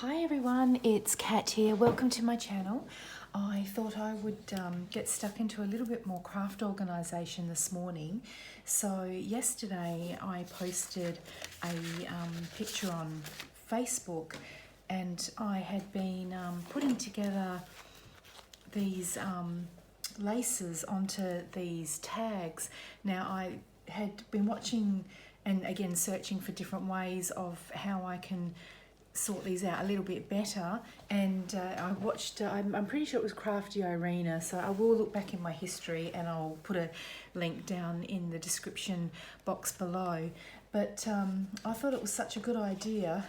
Hi everyone, it's Kat here. Welcome to my channel. I thought I would get stuck into a little bit more craft organisation this morning. So yesterday I posted a picture on Facebook, and I had been putting together these laces onto these tags. Now I had been watching and again searching for different ways of how I can sort these out a little bit better, and I watched I'm pretty sure it was Crafty Irina, so I will look back in my history and I'll put a link down in the description box below. But I thought it was such a good idea,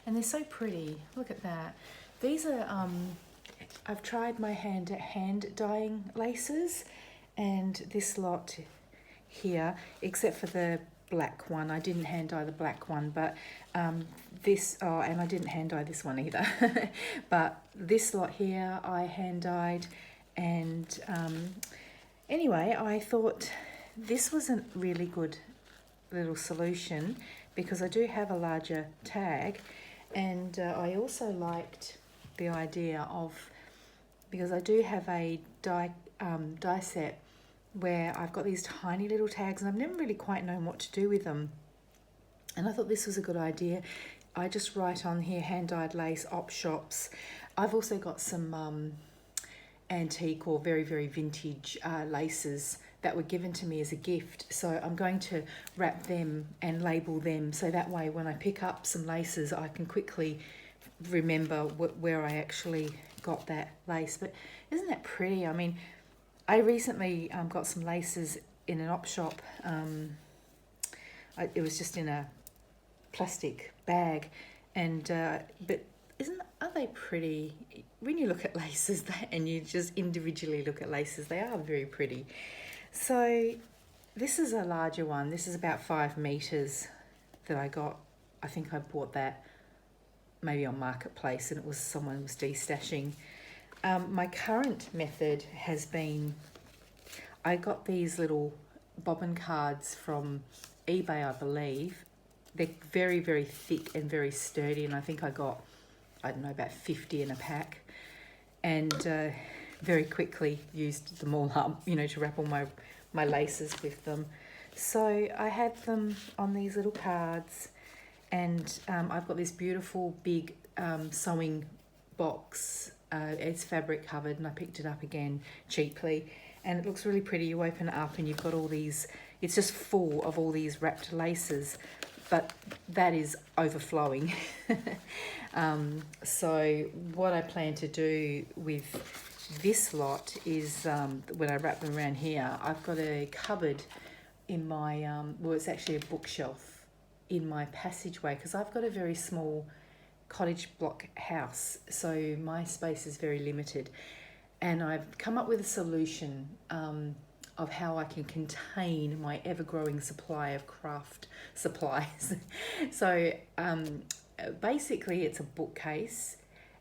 and they're so pretty. Look at that. These are I've tried my hand dyeing laces, and this lot here, except for the black one. I didn't hand dye the black one, but and I didn't hand dye this one either. But this lot here I hand dyed, and anyway, I thought this was a really good little solution because I do have a larger tag, and I also liked the idea of, because I do have a die set where I've got these tiny little tags and I've never really quite known what to do with them. And I thought this was a good idea. I just write on here, hand dyed lace, op shops. I've also got some antique or very, very vintage laces that were given to me as a gift. So I'm going to wrap them and label them, so that way when I pick up some laces, I can quickly remember where I actually got that lace. But isn't that pretty? I mean, I recently got some laces in an op shop. It was just in a plastic bag, and but aren't they pretty? When you look at laces and you just individually look at laces, they are very pretty. So this is a larger one. This is about 5 meters that I got. I think I bought that maybe on Marketplace, and it was someone was destashing. My current method has been, I got these little bobbin cards from eBay, I believe. They're very, very thick and very sturdy, and I think I got, I don't know, about 50 in a pack, and very quickly used them all up, to wrap all my laces with them. So I had them on these little cards, and I've got this beautiful big sewing box. It's fabric covered, and I picked it up again cheaply, and it looks really pretty. You open it up and you've got all these, it's just full of all these wrapped laces, but that is overflowing. So what I plan to do with this lot is, when I wrap them around here, I've got a cupboard in my, well, it's actually a bookshelf in my passageway, because I've got a very small cottage block house, so my space is very limited, and I've come up with a solution of how I can contain my ever-growing supply of craft supplies. So basically it's a bookcase,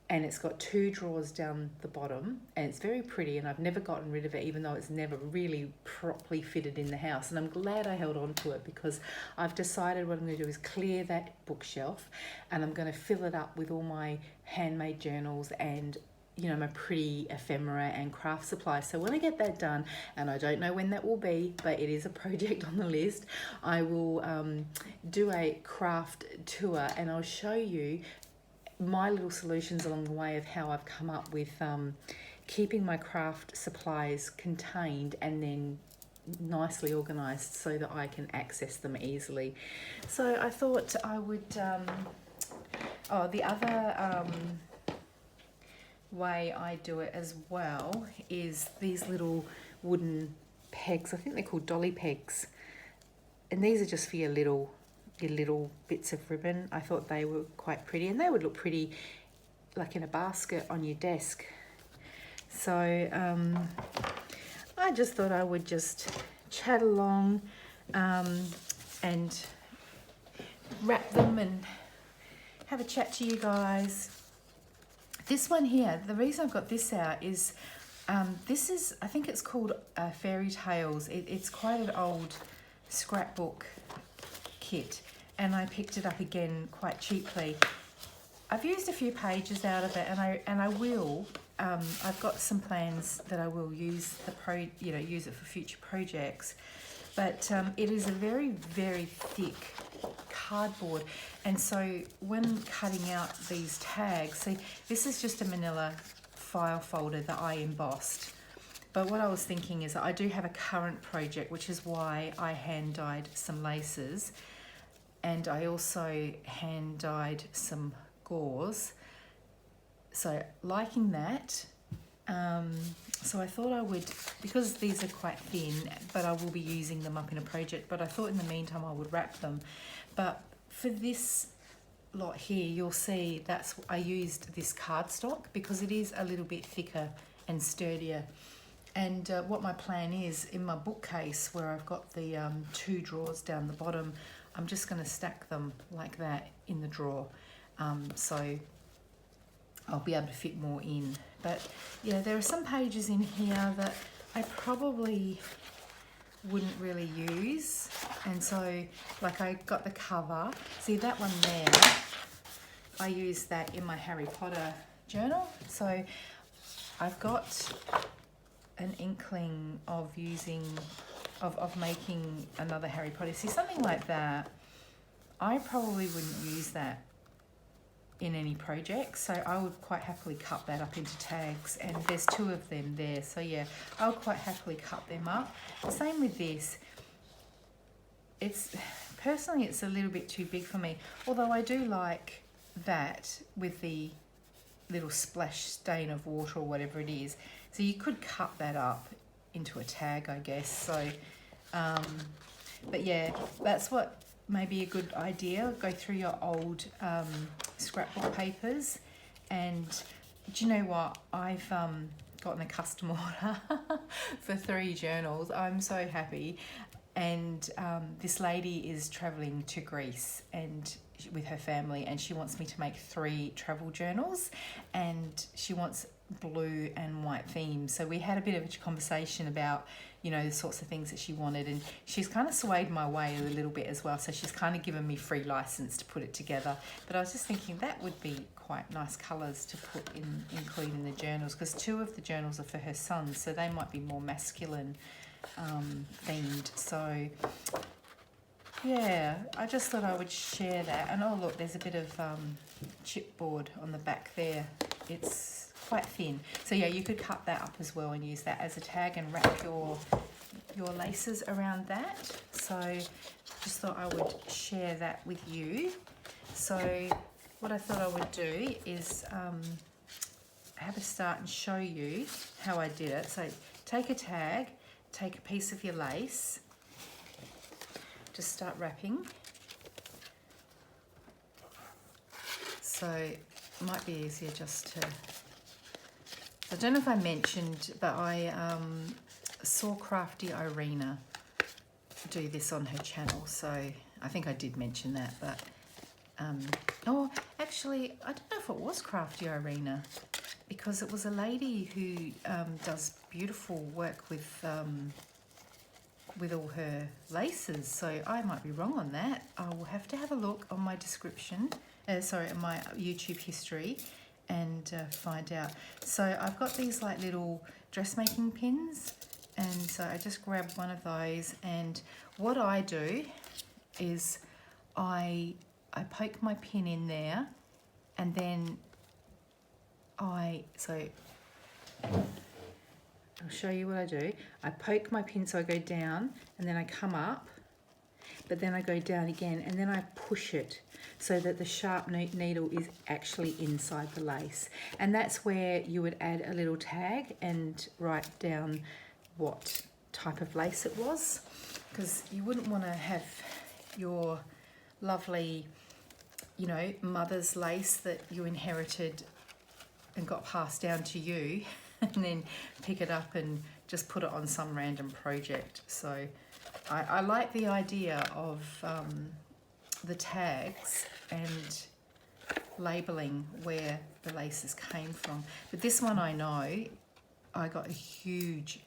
and it's got 2 drawers down the bottom, and it's very pretty, and I've never gotten rid of it, even though it's never really properly fitted in the house. And I'm glad I held on to it, because I've decided what I'm going to do is clear that bookshelf, and I'm going to fill it up with all my handmade journals and my pretty ephemera and craft supplies. So when I get that done, and I don't know when that will be, but it is a project on the list, I will do a craft tour, and I'll show you my little solutions along the way of how I've come up with keeping my craft supplies contained and then nicely organised so that I can access them easily. So I thought I would, the other way I do it as well is these little wooden pegs. I think they're called dolly pegs, and these are just for your little bits of ribbon. I thought they were quite pretty, and they would look pretty like in a basket on your desk. So I just thought I would just chat along and wrap them and have a chat to you guys. This one here, the reason I've got this out is this is, I think it's called Fairy Tales. It's quite an old scrapbook kit, and I picked it up again quite cheaply. I've used a few pages out of it, and I will. I've got some plans that I will use use it for future projects. But it is a very, very thick cardboard, and so when cutting out these tags, see, this is just a manila file folder that I embossed. But what I was thinking is that I do have a current project, which is why I hand dyed some laces, and I also hand dyed some gauze. So liking that. So I thought I would, because these are quite thin, but I will be using them up in a project, but I thought in the meantime I would wrap them. But for this lot here, you'll see I used this cardstock because it is a little bit thicker and sturdier. And what my plan is, in my bookcase where I've got the 2 drawers down the bottom, I'm just going to stack them like that in the drawer. So I'll be able to fit more in. But yeah, there are some pages in here that I probably wouldn't really use. And so, like, I got the cover. See that one there? I used that in my Harry Potter journal. So I've got an inkling of making another Harry Potter. See, something like that, I probably wouldn't use that in any project, so I would quite happily cut that up into tags, and there's 2 of them there, so yeah, I would quite happily cut them up. Same with this. Personally it's a little bit too big for me, although I do like that with the little splash stain of water or whatever it is, so you could cut that up into a tag, I guess. So but yeah, that's what may be a good idea. Go through your old scrapbook papers, and do you know what, I've gotten a custom order for 3 journals. I'm so happy. And this lady is traveling to Greece and with her family, and she wants me to make 3 travel journals, and she wants blue and white themes. So we had a bit of a conversation about, you know, the sorts of things that she wanted, and she's kind of swayed my way a little bit as well, so she's kind of given me free license to put it together. But I was just thinking that would be quite nice colours to include in the journals, because 2 of the journals are for her son, so they might be more masculine themed. So yeah, I just thought I would share that. And oh look, there's a bit of chipboard on the back there. It's quite thin, so yeah, you could cut that up as well and use that as a tag and wrap your laces around that. So just thought I would share that with you. So what I thought I would do is have a start and show you how I did it. So take a tag, take a piece of your lace, just start wrapping. So it might be easier just to, I don't know if I mentioned, but I saw Crafty Irina do this on her channel, so I think I did mention that. But oh, actually, I don't know if it was Crafty Irina, because it was a lady who does beautiful work with all her laces, so I might be wrong on that. I will have to have a look on my description, on my YouTube history, and find out. So I've got these like little dressmaking pins, and so I just grab one of those, and what I do is I poke my pin in there, and then I'll show you what I do. I poke my pin, so I go down, and then I come up, but then I go down again, and then I push it so that the sharp needle is actually inside the lace. And that's where you would add a little tag and write down what type of lace it was, because you wouldn't want to have your lovely, you know, mother's lace that you inherited and got passed down to you, and then pick it up and just put it on some random project. So I like the idea of the tags and labelling where the laces came from. But this one, I know I got a huge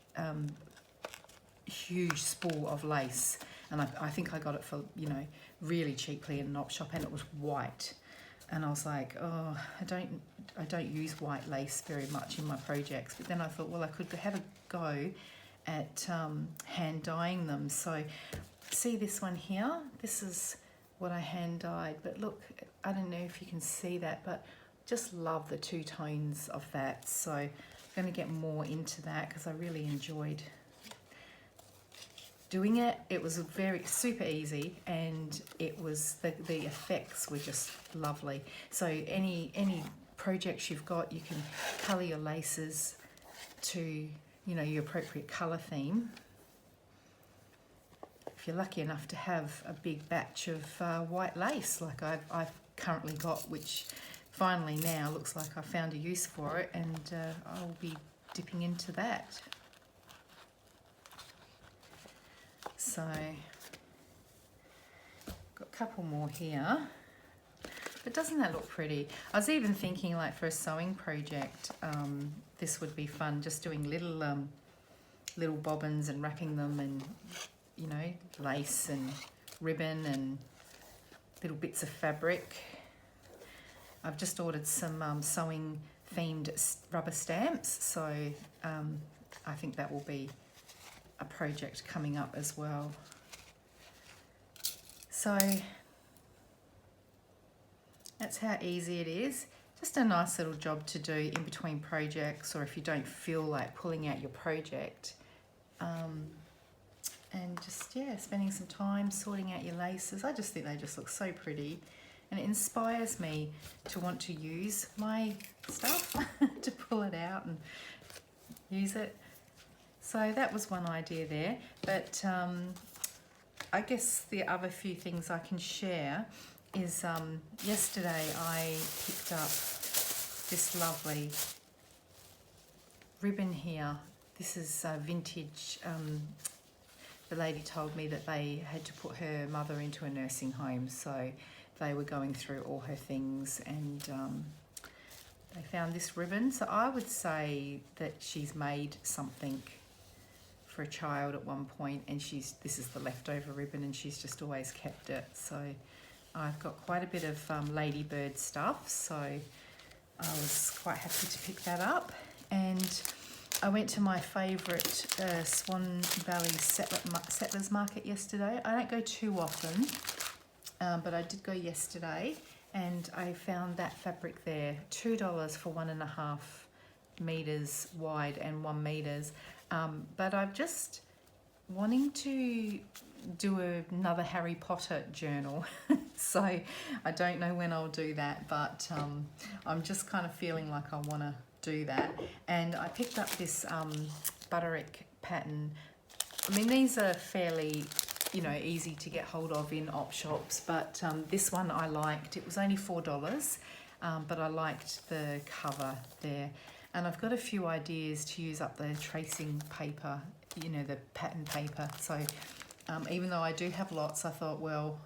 spool of lace, and I think I got it for, you know, really cheaply in an op shop, and it was white. and I was like, oh, I don't use white lace very much in my projects. But then I thought, well, I could have a go at hand dyeing them. So see this one here? This is what I hand dyed. But look, I don't know if you can see that, but just love the two tones of that. So I'm going to get more into that because I really enjoyed doing it. It was very super easy, and it was the effects were just lovely. So any projects you've got, you can colour your laces to, you know, your appropriate colour theme. If you're lucky enough to have a big batch of white lace like I've currently got, which finally now looks like I found a use for it, and I'll be dipping into that. So, got a couple more here. But doesn't that look pretty? I was even thinking, like, for a sewing project, this would be fun, just doing little bobbins and wrapping them, and, you know, lace and ribbon and little bits of fabric. I've just ordered some sewing themed rubber stamps, so I think that will be a project coming up as well. So that's how easy it is. Just a nice little job to do in between projects, or if you don't feel like pulling out your project. And just, yeah, spending some time sorting out your laces. I just think they just look so pretty, and it inspires me to want to use my stuff, to pull it out and use it. So that was one idea there, but I guess the other few things I can share is yesterday I picked up this lovely ribbon here. This is vintage. The lady told me that they had to put her mother into a nursing home, so they were going through all her things, and they found this ribbon. So I would say that she's made something for a child at one point, and this is the leftover ribbon, and she's just always kept it. So I've got quite a bit of ladybird stuff, so I was quite happy to pick that up. And I went to my favourite Swan Valley Settlers Market yesterday. I don't go too often, but I did go yesterday, and I found that fabric there, $2 for 1.5 meters wide and 1 meters. But I'm just wanting to do another Harry Potter journal. So I don't know when I'll do that, but I'm just kind of feeling like I want to do that. And I picked up this butterick pattern. I mean, these are fairly, you know, easy to get hold of in op shops, but this one I liked. It was only $4, but I liked the cover there. And I've got a few ideas to use up the tracing paper, you know, the pattern paper. So even though I do have lots, I thought, well,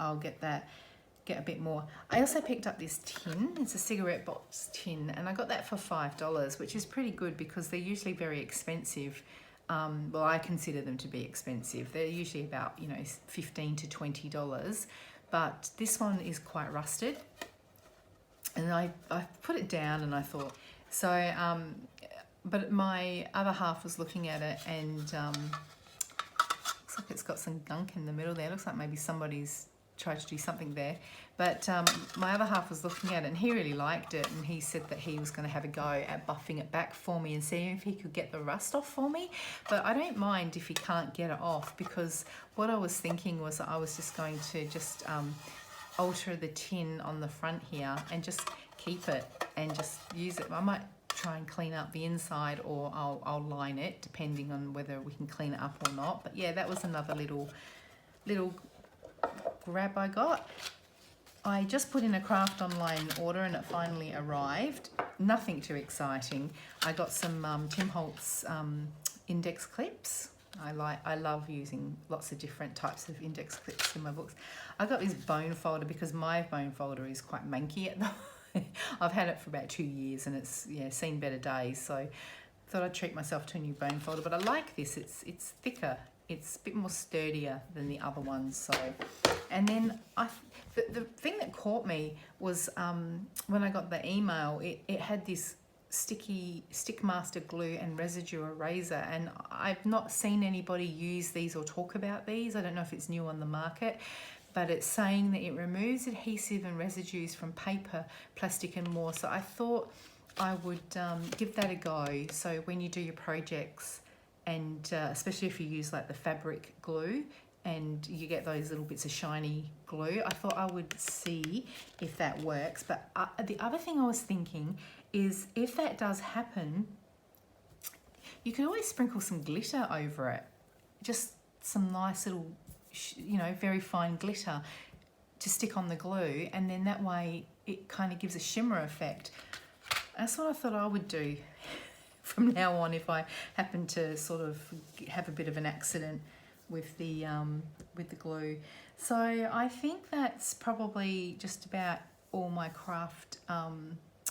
I'll get a bit more. I also picked up this tin. It's a cigarette box tin, and I got that for $5, which is pretty good because they're usually very expensive. Well, I consider them to be expensive. They're usually about, you know, $15 to $20, but this one is quite rusted. And I put it down, and I thought, so, but my other half was looking at it, and looks like it's got some gunk in the middle there. Looks like maybe somebody's tried to do something there. But my other half was looking at it, and he really liked it, and he said that he was going to have a go at buffing it back for me and seeing if he could get the rust off for me. But I don't mind if he can't get it off, because what I was thinking was that I was just going to just alter the tin on the front here and just keep it and just use it. I might try and clean up the inside, or I'll line it depending on whether we can clean it up or not. But yeah, that was another little grab I got. I just put in a craft online order, and it finally arrived. Nothing too exciting. I got some Tim Holtz index clips. I love using lots of different types of index clips in my books. I got this bone folder because my bone folder is quite manky at the moment. I've had it for about 2 years, and it's, yeah, seen better days. So I thought I'd treat myself to a new bone folder. But I like this. It's thicker, it's a bit more sturdier than the other ones. So, and then the thing that caught me was when I got the email, it had this stick master glue and residue eraser, and I've not seen anybody use these or talk about these. I don't know if it's new on the market, but it's saying that it removes adhesive and residues from paper, plastic and more. So I thought I would give that a go. So when you do your projects, and especially if you use like the fabric glue and you get those little bits of shiny glue, I thought I would see if that works. But the other thing I was thinking is, if that does happen, you can always sprinkle some glitter over it, just some nice little, you know, very fine glitter to stick on the glue, and then that way it kind of gives a shimmer effect. That's what I thought I would do from now on if I happen to sort of have a bit of an accident with the glue. So I think that's probably just about all my craft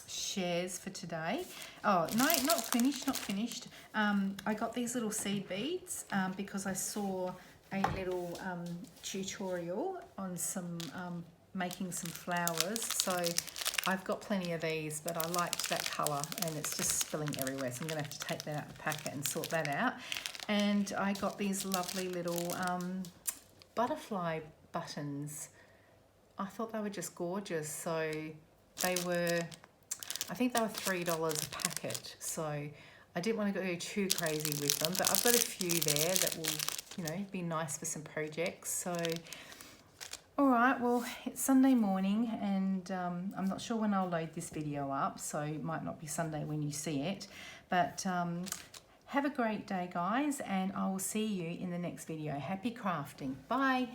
shares for today. Oh no, not finished. I got these little seed beads because I saw a little tutorial on some making some flowers. So I've got plenty of these, but I liked that colour and it's just spilling everywhere, so I'm going to have to take that out of the packet and sort that out. And I got these lovely little butterfly buttons. I thought they were just gorgeous. So they were, I think they were $3 a packet, so I didn't want to go too crazy with them, but I've got a few there that will, you know, be nice for some projects. So all right, well, it's Sunday morning, and I'm not sure when I'll load this video up, so it might not be Sunday when you see it. But have a great day, guys, and I will see you in the next video. Happy crafting. Bye.